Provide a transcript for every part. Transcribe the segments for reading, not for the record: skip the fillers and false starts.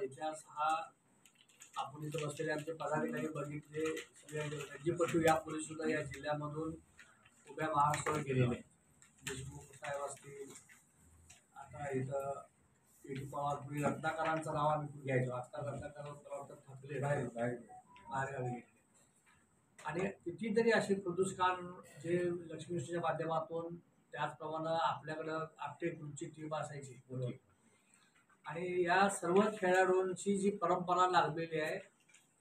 इतिहास हा आपण इथं बसलेले आमचे पदाधिकारी बघितले. सगळे रणजीपटू यापूर्वी सुद्धा या जिल्ह्यामधून उभ्या महाराष्ट्रावर गेलेले आहेत. देशमुख साहेब असतील, आता इथं पी.टी. पवार, पूर्वी रत्नाकरांचं नाव आम्ही घ्यायचो. आता रत्नाकरांचं थकले बाहेर गावी गेले. आणि कितीतरी असे प्रदूषकान जे लक्ष्मीच्या माध्यमातून, त्याचप्रमाणे आपल्याकडं आपटे ग्रुपची टीम असायची होती. आणि या सर्व खेळाडूंची जी परंपरा लागलेली आहे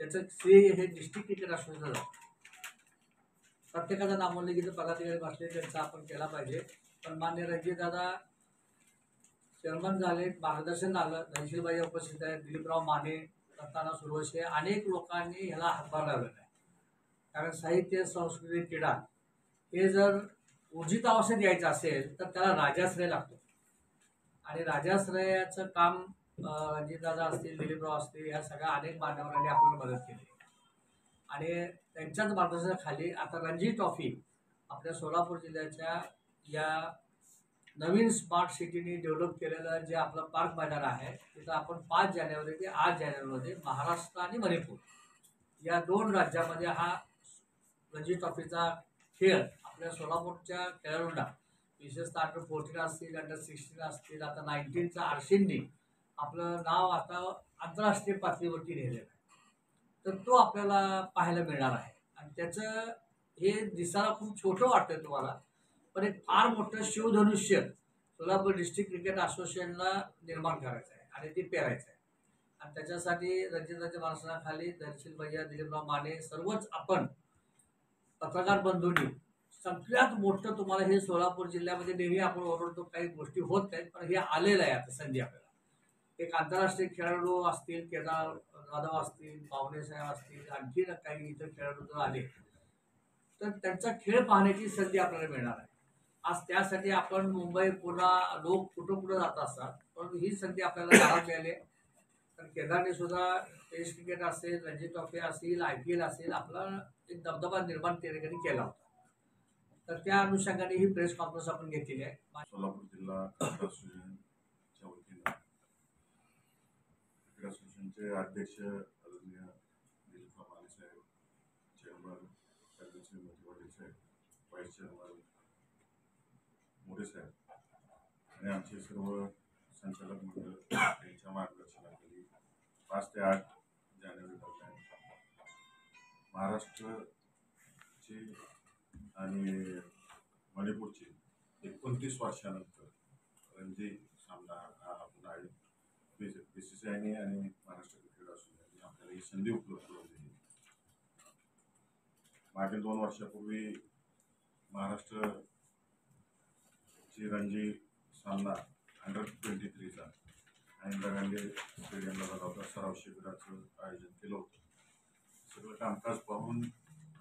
त्याचं श्रेय हे डिस्ट्रिक्ट क्रिकेट असोसिएशनचं जातं. प्रत्येकाचा नामोल्लेखित पदाधिकारी बसले त्यांचा आपण केला पाहिजे. पण मान्य रणजितदादा चेअरमन झाले, मार्गदर्शन झालं, धनशीलबाई उपस्थित आहेत, दिलीपराव माने, रत्नाना सुरवशे, अनेक लोकांनी ह्याला हातभार लावलेला आहे. कारण साहित्य, संस्कृती, क्रीडा हे जर ऊर्जित अवस्थेत यायचं असेल तर त्याला राजाश्रय लागतो. आणि राजाश्रयाचं काम रणजितदादा असतील, दिलीपराव असतील, या सगळ्या अनेक मान्यवरांनी आपल्याला मदत केली. आणि त्यांच्याच मार्गदर्शनाखाली आता रणजी ट्रॉफी आपल्या सोलापूर जिल्ह्याच्या या नवीन स्मार्ट सिटीने डेव्हलप केलेलं जे आपलं पार्क मैदान आहे तिथं आपण 5 जानेवारी ते 8 जानेवारीमध्ये महाराष्ट्र आणि मणिपूर या 2 राज्यामध्ये हा रणजी ट्रॉफीचा खेळ आपल्या सोलापूरच्या खेळाडूंना, विशेषतः अंडर 14 असतील, अंडर 16 असतील, आता 19चा आरशींनी आपलं नाव आता आंतरराष्ट्रीय पातळीवरती नेलेलं आहे. तर तो आपल्याला पाहायला मिळणार आहे. आणि त्याचं हे दिसायला खूप छोटं वाटतं तुम्हाला, पण एक फार मोठं शिवधनुष्य सोलापूर डिस्ट्रिक्ट क्रिकेट असोसिएशनला निर्माण करायचं आहे आणि ते पेरायचं आहे. आणि त्याच्यासाठी रणजितदादाच्या मार्गदर्शनाखाली धनशील भैया, दिलीपराव माने, सर्वच आपण पत्रकार बंधूंनी सगळ्यात मोठं तुम्हाला हे सोलापूर जिल्ह्यामध्ये नेहमी आपण ओरडतो काही गोष्टी होत नाहीत, पण हे आलेलं आहे आता संधी आपल्याला. एक आंतरराष्ट्रीय खेळाडू असतील, केदार जाधव असतील, पावणे साहेब असतील, आणखी काही इतर खेळाडू जर आले तर त्यांचा खेळ पाहण्याची संधी आपल्याला मिळणार आहे. आज त्यासाठी आपण मुंबई, पुन्हा लोक कुठं कुठं जात असतात, पण ही संधी आपल्याला घरात मिळाली. तर केदारने सुद्धा टेस्ट क्रिकेट असेल, रणजी ट्रॉफी असेल, IPL असेल, आपला एक दबदबा निर्माण त्या ठिकाणी केला होता. तर त्या अनुषंगाने ही प्रेस कॉन्फरन्स आपण घेतलेली आहे. सोलापूर जिल्हा क्रिकेट असोसिएशनच्या वतीनं क्रिकेट असोसिएशनचे अध्यक्ष आदरणीय दिलीपराव माने साहेब, चेअरमन रणजितसिंह मोतीवाडी साहेब, व्हाईस चेअरमन मोरे साहेब आणि आमचे सर्व संचालक मंडळ यांच्या मार्गदर्शनाखाली 5 ते 8 जानेवारी दरम्यान महाराष्ट्रची आणि मणिपूरची 29 वर्षानंतर रणजी सामना हा आपण BCCI आणि महाराष्ट्र क्रिकेट असोसिएशनने आपल्याला ही संधी उपलब्ध करून दिली. मागील 2 वर्षापूर्वी महाराष्ट्रची रणजी सामना अंडर 23चा इंदिरा गांधी स्टेडियमला झाला होता. सराव शिबिराचं आयोजन केलं होतं. सगळं कामकाज पाहून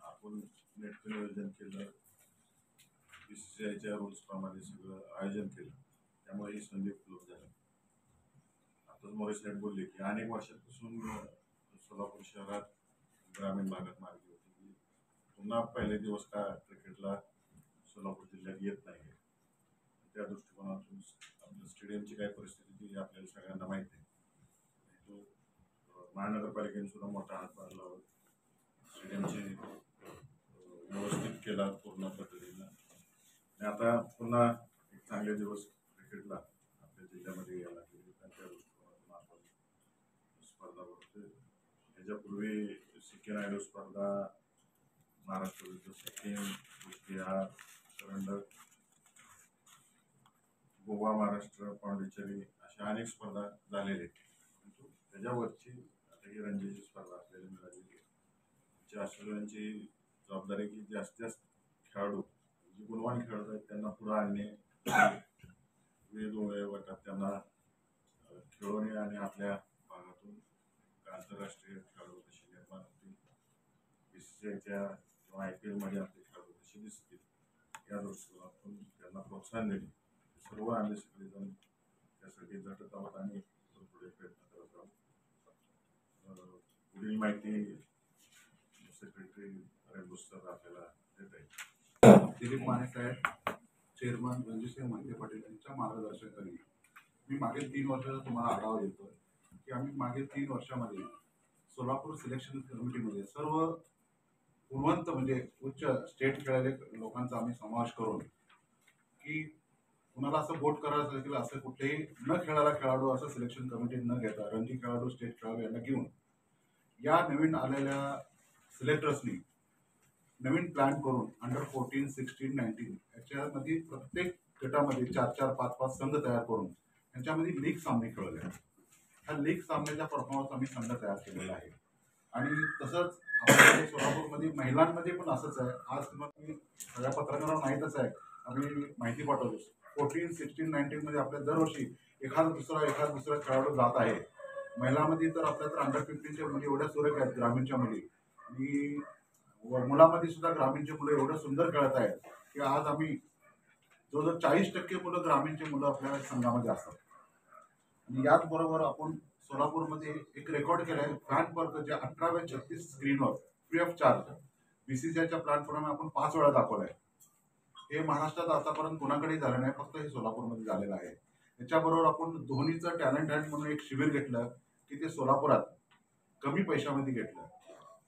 आपण नेटकं नियोजन केलं, BCCIच्या रूल्सप्रमाणे सगळं आयोजन केलं, त्यामुळे ही संधी उपलब्ध झाली. आताच मोरे साहेब बोलले की अनेक वर्षांपासून सोलापूर शहरात ग्रामीण भागात मार्गी होती की पुन्हा पहिले दिवस का क्रिकेटला सोलापूर जिल्ह्यात येत नाही. त्या दृष्टिकोनातून आपल्या स्टेडियमची काय परिस्थिती ती आपल्याला सगळ्यांना माहिती आहे. तो महानगरपालिकेने सुद्धा मोठा हातभार लावून स्टेडियमची व्यवस्थित केला पूर्ण पद्धतीनं. आणि आता पुन्हा एक चांगले दिवस क्रिकेटला आपल्या जिल्ह्यामध्ये यायला लागले. त्या दृष्टिकोनातून आपण स्पर्धा भरतो. ह्याच्यापूर्वी सिक्की नायडू स्पर्धा, महाराष्ट्र विरुद्ध सिक्कीम, कुस्तीहार, करंडक, गोवा महाराष्ट्र, पांडिचेरी अशा अनेक स्पर्धा झालेल्या आहेत. परंतु त्याच्यावरची आता ही रणजीची स्पर्धा आपल्याला मिळालेली आहे. असोसिएशनची जबाबदारी की जास्तीत जास्त खेळाडू जे गुणवान खेळाडू आहेत त्यांना पुढे आणणे, वेगवेगळ्या गटात त्यांना खेळवणे आणि आपल्या भागातून आंतरराष्ट्रीय खेळाडू कसे निर्माण होतील, BCCIच्या किंवा IPL मध्ये आपले खेळाडू कसे दिसतील या दृष्टिकोनातून त्यांना प्रोत्साहन देणे, सर्व आम्ही सगळेजण त्यासाठी झटत आहोत आणि पुढे प्रयत्न करत आहोत. पुढील माहिती सेक्रेटरी सर आपल्याला देत आहेत. दिलीप माने साहेब, चेअरमन रणजितसिंह मोहिते पाटील यांच्या मार्गदर्शनाखाली मी मागील 3 वर्षाचा तुम्हाला आढावा देतोय. की आम्ही मागील 3 वर्षामध्ये सोलापूर सिलेक्शन कमिटीमध्ये सर्व गुणवंत म्हणजे उच्च स्टेट खेळाडू लोकांचा आम्ही समावेश करून की कुणाला असं बोट करायचं असेल असं कुठेही न खेळायला खेळाडू असं सिलेक्शन कमिटी न घेता रणजी खेळाडू स्टेट खेळाडू यांना घेऊन या नवीन आलेल्या सिलेक्टर्सनी नवीन प्लॅन करून अंडर 14, 16, 19 याच्यामध्ये प्रत्येक गटामध्ये 4-4, 5-5 संघ तयार करून यांच्यामध्ये लीग सामने खेळवले आहेत. ह्या लीग सामन्याचा परफॉर्मन्स आम्ही संघ तयार केलेला आहे. आणि तसंच आपल्याकडे सोलापूरमध्ये महिलांमध्ये पण असंच आहे. आज तुम्हाला सगळ्या पत्रकारांना माहीतच आहे, आम्ही माहिती पाठवतो. 14, 16, 19 मध्ये आपल्या दरवर्षी एखादा दुसरा खेळाडू जात आहे. महिलांमध्ये तर आपल्या तर अंडर 15च्या मुली एवढ्या सुरेख आहेत, ग्रामीणच्या मुली, आणि मुलामध्ये सुद्धा ग्रामीणची मुलं एवढं सुंदर खेळत आहेत की आज आम्ही जवळजवळ 40% मुलं ग्रामीणची मुलं आपल्या संघामध्ये असतात. आणि याचबरोबर आपण सोलापूरमध्ये एक रेकॉर्ड केलं आहे. फॅन पर्क जे 18x36 स्क्रीनवर फ्री ऑफ चार्ज BCCIच्या प्लॅटफॉर्मवर आपण 5 वेळा दाखवलं आहे. हे महाराष्ट्रात आतापर्यंत कोणाकडेही झालं नाही, फक्त हे सोलापूरमध्ये झालेलं आहे. त्याच्याबरोबर आपण धोनीचं टॅलेंट हंट म्हणून एक शिबिर घेतलं की ते सोलापुरात कमी पैशामध्ये घेतलं.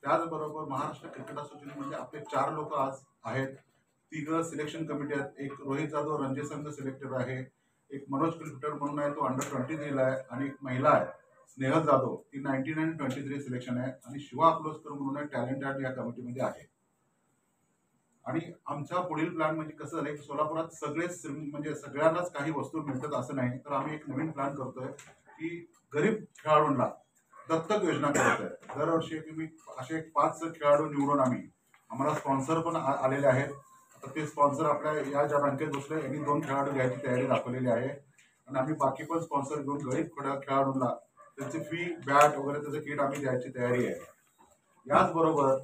त्याचबरोबर महाराष्ट्र क्रिकेट असोसिएशनमध्ये आपले 4 लोक आज आहेत. 3 सिलेक्शन कमिटी आहेत. एक रोहित जाधव रणजी संघ सिलेक्टर आहे, एक मनोज क्रिकेटर म्हणून आहे, तो अंडर 23 ला आहे, आणि एक महिला आहे स्नेहल जाधव, ती 19 आणि 23 सिलेक्शन आहे, आणि शिवा अकलोस्कर म्हणून आहे टॅलेंट हंट या कमिटीमध्ये आहे. आणि आमचा पुढील प्लॅन म्हणजे कसं झालं की सोलापुरात सगळेच म्हणजे सगळ्यांनाच काही वस्तू मिळतात असं नाही, तर आम्ही एक नवीन प्लॅन करतोय की गरीब खेळाडूंना दत्तक योजना करत आहे. दरवर्षी मी असे 5 खेळाडू निवडून आम्हाला स्पॉन्सर पण आलेले आहेत. आता ते स्पॉन्सर आपल्या या ज्या बँकेत बसले यांनी 2 खेळाडू घ्यायची तयारी दाखवलेली आहे, आणि आम्ही बाकी पण स्पॉन्सर घेऊन गरीब खेळाडूंना त्यांची फी, बॅट वगैरे त्याचं किट आम्ही द्यायची तयारी आहे. याचबरोबर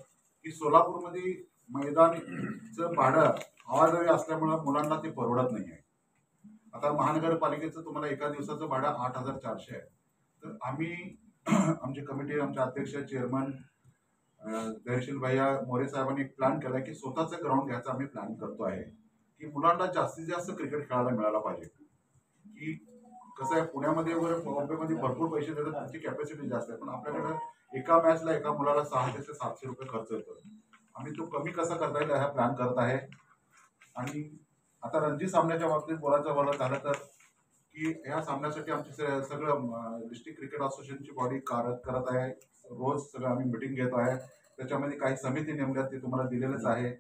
की सोलापूरमध्ये मैदानचं भाडं आवाजवी असल्यामुळं मुलांना ते परवडत नाही आहे. आता महानगरपालिकेचं तुम्हाला एका दिवसाचं भाडं 8,400 आहे. तर आम्ही आमची कमिटी, आमचे अध्यक्ष, चेअरमन धैर्यशील भैया मोरे साहेबांनी एक प्लॅन केला की स्वतःचं ग्राउंड घ्यायचा आम्ही प्लॅन करतो आहे की मुलांना जास्तीत जास्त क्रिकेट खेळायला मिळायला पाहिजे. की कसं आहे, पुण्यामध्ये वगैरे बॉम्बेमध्ये भरपूर पैसे देतात, त्यांची कॅपॅसिटी जास्त आहे, पण आपल्याकडे एका मॅचला एका मुलाला 600 ते 700 रुपये खर्च येतो. आम्ही तो कमी कसा करता येईल हा प्लॅन करत आहे. आणि आता रणजी सामन्याच्या बाबतीत बोलायचं झालं तर की या सामन्यासाठी आमची सगळं डिस्ट्रिक्ट क्रिकेट असोसिएशनची बॉडी करत आहे. रोज सगळं आम्ही मिटिंग घेतो आहे. त्याच्यामध्ये काही समिती नेमल्यात ते तुम्हाला दिलेलंच आहे.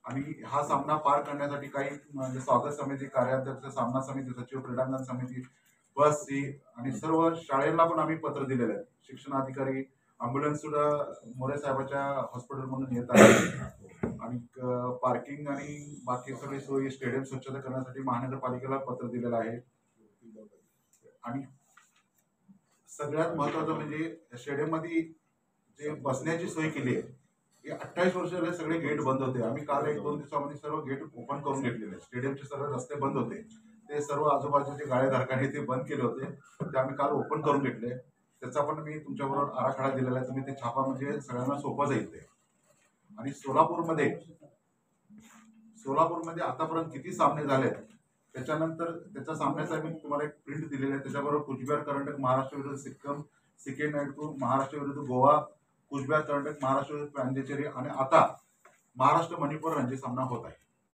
आणि हा सामना पार करण्यासाठी काही म्हणजे स्वागत समिती, कार्याध्यक्ष, सामना समिती, सचिव, क्रीडांगण समिती, बस सी, आणि सर्व शाळेला पण आम्ही पत्र दिलेलं आहे. शिक्षणाधिकारी, अँब्युलन्स सुद्धा मोरे साहेबाच्या हॉस्पिटल म्हणून येत आहे. आणि पार्किंग आणि बाकी सगळी सोयी, स्टेडियम स्वच्छता करण्यासाठी महानगरपालिकेला पत्र दिलेलं आहे. आणि सगळ्यात महत्वाचं म्हणजे स्टेडियममध्ये जे बसण्याची सोय केली आहे, हे 28 वर्ष झाले सगळे गेट बंद होते. आम्ही काल 1-2 दिवसामध्ये सर्व गेट ओपन करून घेतलेले. स्टेडियमचे सर्व रस्ते बंद होते, ते सर्व आजूबाजूचे गाळेधारकांनी ते बंद केले होते, ते आम्ही काल ओपन करून घेतले. त्याचा पण मी तुमच्याबरोबर आराखडा दिलेला आहे, तुम्ही ते छापा, म्हणजे सगळ्यांना सोपं जाईल ते. आणि सोलापूरमध्ये आतापर्यंत किती सामने झालेत, त्याच्यानंतर त्याच्या सामन्याचा मी तुम्हाला एक प्रिंट दिलेला आहे. त्याच्याबरोबर कुचबिहार कर्नाटक महाराष्ट्र विरुद्ध सिक्कीम, सिके नायडू महाराष्ट्र विरुद्ध गोवा, कुचबिहार कर्नाटक महाराष्ट्र विरुद्ध पांडिचेरी, आणि आता महाराष्ट्र मणिपूर रणजी सामना होत आहे.